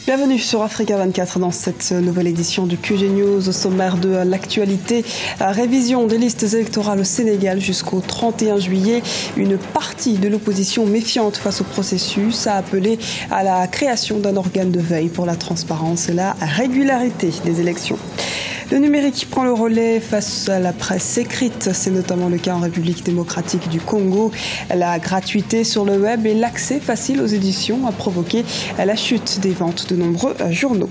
Bienvenue sur Africa 24 dans cette nouvelle édition du QG News. Au sommaire de l'actualité, révision des listes électorales au Sénégal jusqu'au 31 juillet. Une partie de l'opposition méfiante face au processus a appelé à la création d'un organe de veille pour la transparence et la régularité des élections. Le numérique prend le relais face à la presse écrite. C'est notamment le cas en République démocratique du Congo. La gratuité sur le web et l'accès facile aux éditions a provoqué la chute des ventes de nombreux journaux.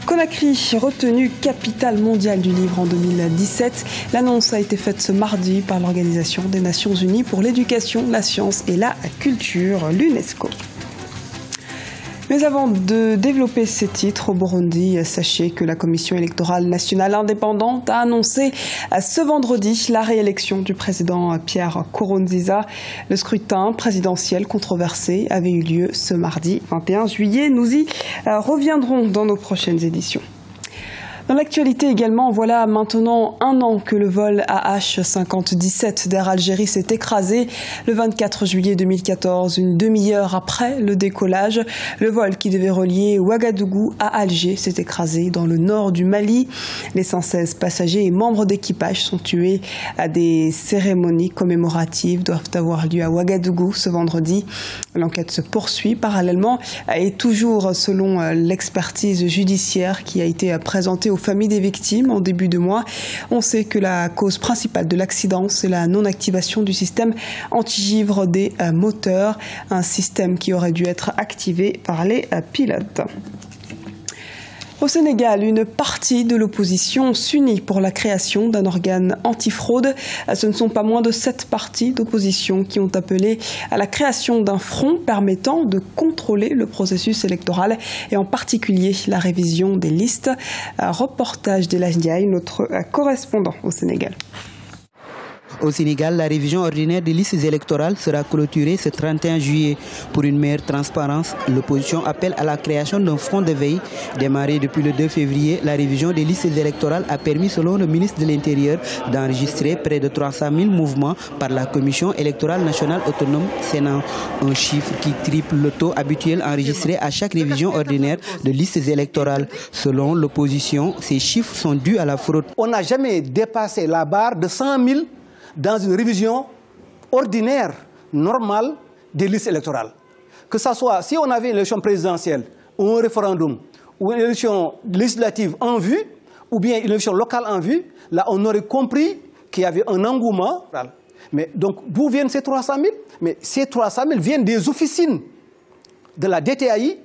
Conakry, retenue capitale mondiale du livre en 2017. L'annonce a été faite ce mardi par l'Organisation des Nations Unies pour l'éducation, la science et la culture, l'UNESCO. Mais avant de développer ces titres au Burundi, sachez que la Commission électorale nationale indépendante a annoncé ce vendredi la réélection du président Pierre Nkurunziza. Le scrutin présidentiel controversé avait eu lieu ce mardi 21 juillet. Nous y reviendrons dans nos prochaines éditions. Dans l'actualité également, voilà maintenant un an que le vol AH-5017 d'Air Algérie s'est écrasé. Le 24 juillet 2014, une demi-heure après le décollage, le vol qui devait relier Ouagadougou à Alger s'est écrasé dans le nord du Mali. Les 116 passagers et membres d'équipage sont tués. Des cérémonies commémoratives doivent avoir lieu à Ouagadougou ce vendredi. L'enquête se poursuit parallèlement et toujours selon l'expertise judiciaire qui a été présentée aux familles des victimes en début de mois. On sait que la cause principale de l'accident, c'est la non-activation du système anti-givre des moteurs, un système qui aurait dû être activé par les pilotes. Au Sénégal, une partie de l'opposition s'unit pour la création d'un organe antifraude. Ce ne sont pas moins de 7 partis d'opposition qui ont appelé à la création d'un front permettant de contrôler le processus électoral et en particulier la révision des listes. Un reportage d'Ela Ndiaye, notre correspondant au Sénégal. Au Sénégal, la révision ordinaire des listes électorales sera clôturée ce 31 juillet. Pour une meilleure transparence, l'opposition appelle à la création d'un front de veille. Démarré depuis le 2 février, la révision des listes électorales a permis, selon le ministre de l'Intérieur, d'enregistrer près de 300 000 mouvements par la Commission électorale nationale autonome Sénat. Un chiffre qui triple le taux habituel enregistré à chaque révision ordinaire de listes électorales. Selon l'opposition, ces chiffres sont dus à la fraude. On n'a jamais dépassé la barre de 100 000 dans une révision ordinaire, normale des listes électorales. Que ce soit, si on avait une élection présidentielle, ou un référendum, ou une élection législative en vue, ou bien une élection locale en vue, là on aurait compris qu'il y avait un engouement. Mais donc, d'où viennent ces 300 000? Mais ces 300 000 viennent des officines de la DTAI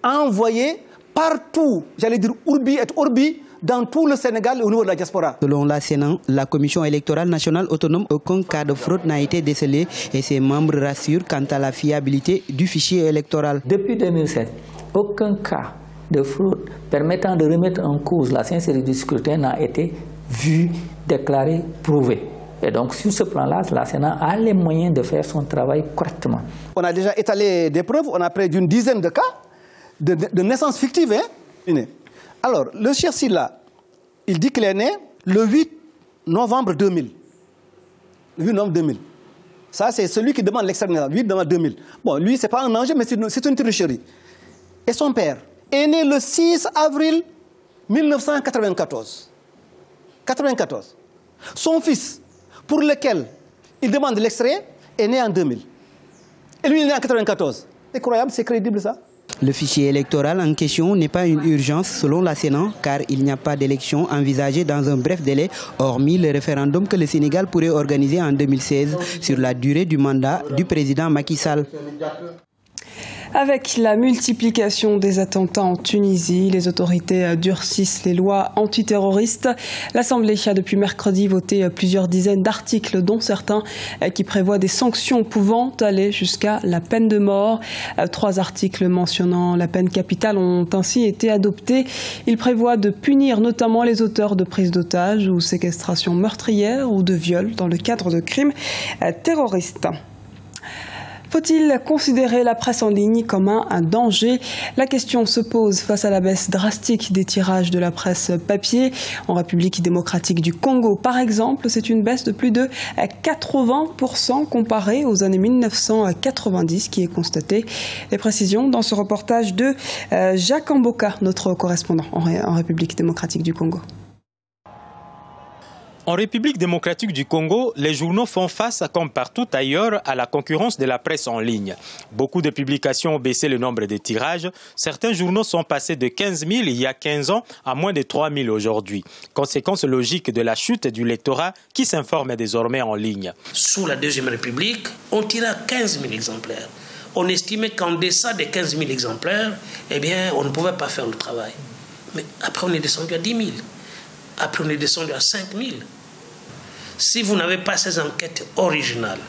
envoyées partout, j'allais dire urbi et orbi, dans tout le Sénégal et au niveau de la diaspora. Selon la Sénat, la Commission électorale nationale autonome, aucun cas de fraude n'a été décelé et ses membres rassurent quant à la fiabilité du fichier électoral. Depuis 2007, aucun cas de fraude permettant de remettre en cause la sincérité du scrutin n'a été vu, déclaré, prouvé. Et donc sur ce plan-là, la Sénat a les moyens de faire son travail correctement. On a déjà étalé des preuves, on a près d'une dizaine de cas de naissance fictive. Alors, le cher Sylla, il dit qu'il est né le 8 novembre 2000. Le 8 novembre 2000. Ça, c'est celui qui demande l'extermination, 8 novembre 2000. Bon, lui, ce n'est pas un enjeu, mais c'est une tricherie. Et son père est né le 6 avril 1994. 94. Son fils, pour lequel il demande l'extrait, est né en 2000. Et lui, il est né en 94. C'est croyable, c'est crédible, ça? Le fichier électoral en question n'est pas une urgence selon la Sénat, car il n'y a pas d'élection envisagée dans un bref délai, hormis le référendum que le Sénégal pourrait organiser en 2016 sur la durée du mandat du président Macky Sall. Avec la multiplication des attentats en Tunisie, les autorités durcissent les lois antiterroristes. L'Assemblée a depuis mercredi voté plusieurs dizaines d'articles, dont certains qui prévoient des sanctions pouvant aller jusqu'à la peine de mort. 3 articles mentionnant la peine capitale ont ainsi été adoptés. Ils prévoient de punir notamment les auteurs de prise d'otages ou séquestration meurtrière ou de viol dans le cadre de crimes terroristes. Faut-il considérer la presse en ligne comme un danger? La question se pose face à la baisse drastique des tirages de la presse papier. En République démocratique du Congo, par exemple, c'est une baisse de plus de 80% comparée aux années 1990 qui est constatée. Les précisions dans ce reportage de Jacques Amboka, notre correspondant en République démocratique du Congo. En République démocratique du Congo, les journaux font face, comme partout ailleurs, à la concurrence de la presse en ligne. Beaucoup de publications ont baissé le nombre de tirages. Certains journaux sont passés de 15 000 il y a 15 ans à moins de 3 000 aujourd'hui. Conséquence logique de la chute du lectorat qui s'informe désormais en ligne. Sous la Deuxième République, on tira 15 000 exemplaires. On estimait qu'en deçà des 15 000 exemplaires, eh bien, on ne pouvait pas faire le travail. Mais après, on est descendu à 10 000. Après, on est descendu à 5 000. Si vous n'avez pas ces enquêtes originales,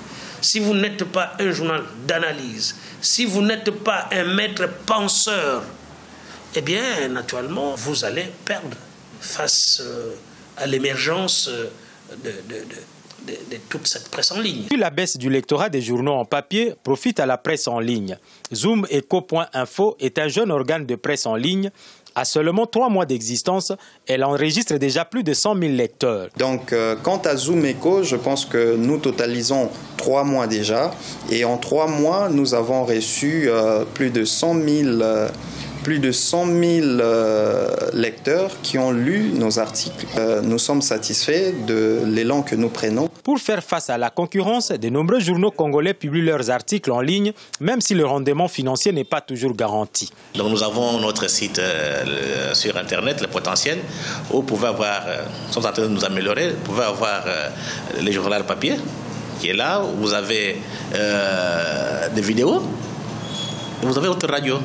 si vous n'êtes pas un journal d'analyse, si vous n'êtes pas un maître penseur, eh bien, naturellement, vous allez perdre face à l'émergence de toute cette presse en ligne. La baisse du lectorat des journaux en papier profite à la presse en ligne. Zoom Eco.info est un jeune organe de presse en ligne. À seulement 3 mois d'existence, elle enregistre déjà plus de 100 000 lecteurs. Donc, quant à Zoom Eco, je pense que nous totalisons 3 mois déjà. Et en 3 mois, nous avons reçu plus de 100 000 lecteurs qui ont lu nos articles. Nous sommes satisfaits de l'élan que nous prenons. Pour faire face à la concurrence, de nombreux journaux congolais publient leurs articles en ligne, même si le rendement financier n'est pas toujours garanti. Donc nous avons notre site sur Internet, Le Potentiel, où vous pouvez avoir, nous sommes en train de nous améliorer, vous pouvez avoir les journaux papier qui est là, vous avez des vidéos, et vous avez votre radio.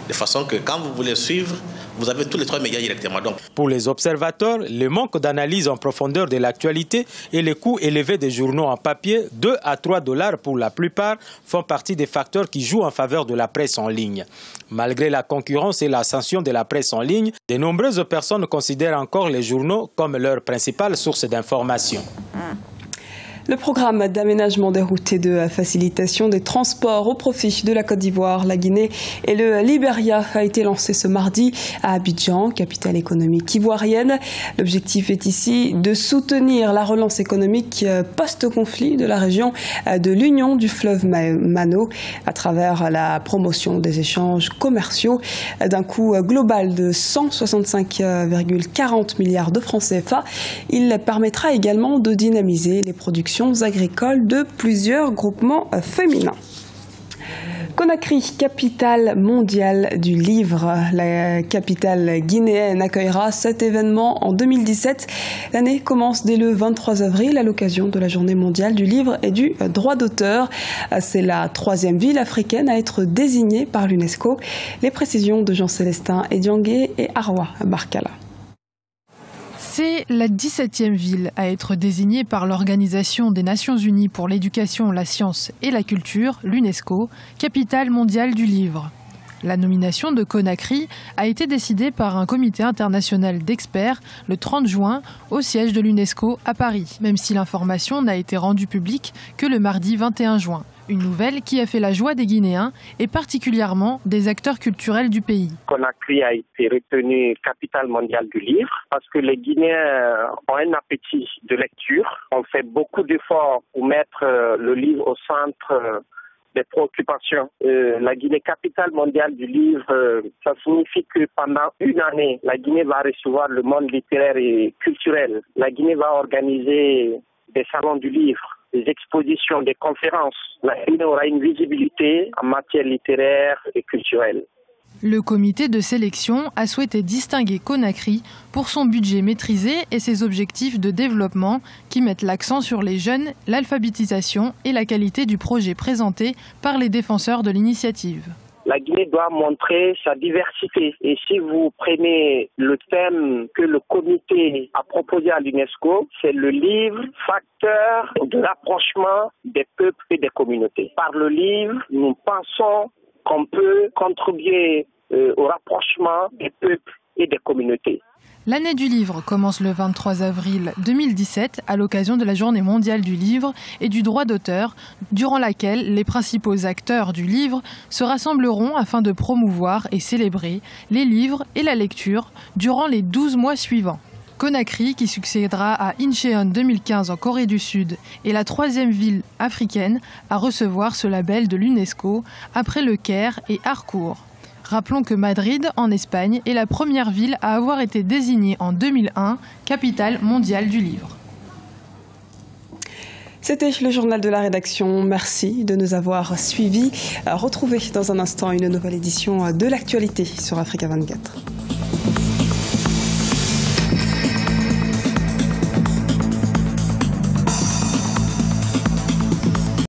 De façon que quand vous voulez suivre, vous avez tous les 3 médias directement. Donc. Pour les observateurs, le manque d'analyse en profondeur de l'actualité et les coûts élevés des journaux en papier, 2 à 3 $ pour la plupart, font partie des facteurs qui jouent en faveur de la presse en ligne. Malgré la concurrence et l'ascension de la presse en ligne, de nombreuses personnes considèrent encore les journaux comme leur principale source d'information. Le programme d'aménagement des routes et de facilitation des transports au profit de la Côte d'Ivoire, la Guinée et le Libéria a été lancé ce mardi à Abidjan, capitale économique ivoirienne. L'objectif est ici de soutenir la relance économique post-conflit de la région de l'Union du fleuve Mano à travers la promotion des échanges commerciaux d'un coût global de 165,40 milliards de francs CFA. Il permettra également de dynamiser les productions agricoles de plusieurs groupements féminins. Conakry, capitale mondiale du livre. La capitale guinéenne accueillera cet événement en 2017. L'année commence dès le 23 avril à l'occasion de la Journée mondiale du livre et du droit d'auteur. C'est la 3e ville africaine à être désignée par l'UNESCO. Les précisions de Jean-Célestin Ediangué et Arwa Barkala. C'est la 17e ville à être désignée par l'Organisation des Nations Unies pour l'éducation, la science et la culture, l'UNESCO, capitale mondiale du livre. La nomination de Conakry a été décidée par un comité international d'experts le 30 juin au siège de l'UNESCO à Paris, même si l'information n'a été rendue publique que le mardi 21 juin. Une nouvelle qui a fait la joie des Guinéens et particulièrement des acteurs culturels du pays. Conakry a été retenue capitale mondiale du livre parce que les Guinéens ont un appétit de lecture. On fait beaucoup d'efforts pour mettre le livre au centre des préoccupations. La Guinée capitale mondiale du livre, ça signifie que pendant une année, la Guinée va recevoir le monde littéraire et culturel. La Guinée va organiser des salons du livre, des expositions, des conférences. La Guinée aura une visibilité en matière littéraire et culturelle. Le comité de sélection a souhaité distinguer Conakry pour son budget maîtrisé et ses objectifs de développement qui mettent l'accent sur les jeunes, l'alphabétisation et la qualité du projet présenté par les défenseurs de l'initiative. La Guinée doit montrer sa diversité. Et si vous prenez le thème que le comité a proposé à l'UNESCO, c'est le livre facteur de rapprochement des peuples et des communautés. Par le livre, nous pensons qu'on peut contribuer au rapprochement des peuples et des communautés. L'année du livre commence le 23 avril 2017 à l'occasion de la Journée mondiale du livre et du droit d'auteur, durant laquelle les principaux acteurs du livre se rassembleront afin de promouvoir et célébrer les livres et la lecture durant les 12 mois suivants. Conakry, qui succédera à Incheon 2015 en Corée du Sud, est la 3e ville africaine à recevoir ce label de l'UNESCO après le Caire et Harcourt. Rappelons que Madrid, en Espagne, est la première ville à avoir été désignée en 2001 capitale mondiale du livre. C'était le journal de la rédaction. Merci de nous avoir suivis. Retrouvez dans un instant une nouvelle édition de l'actualité sur Africa 24.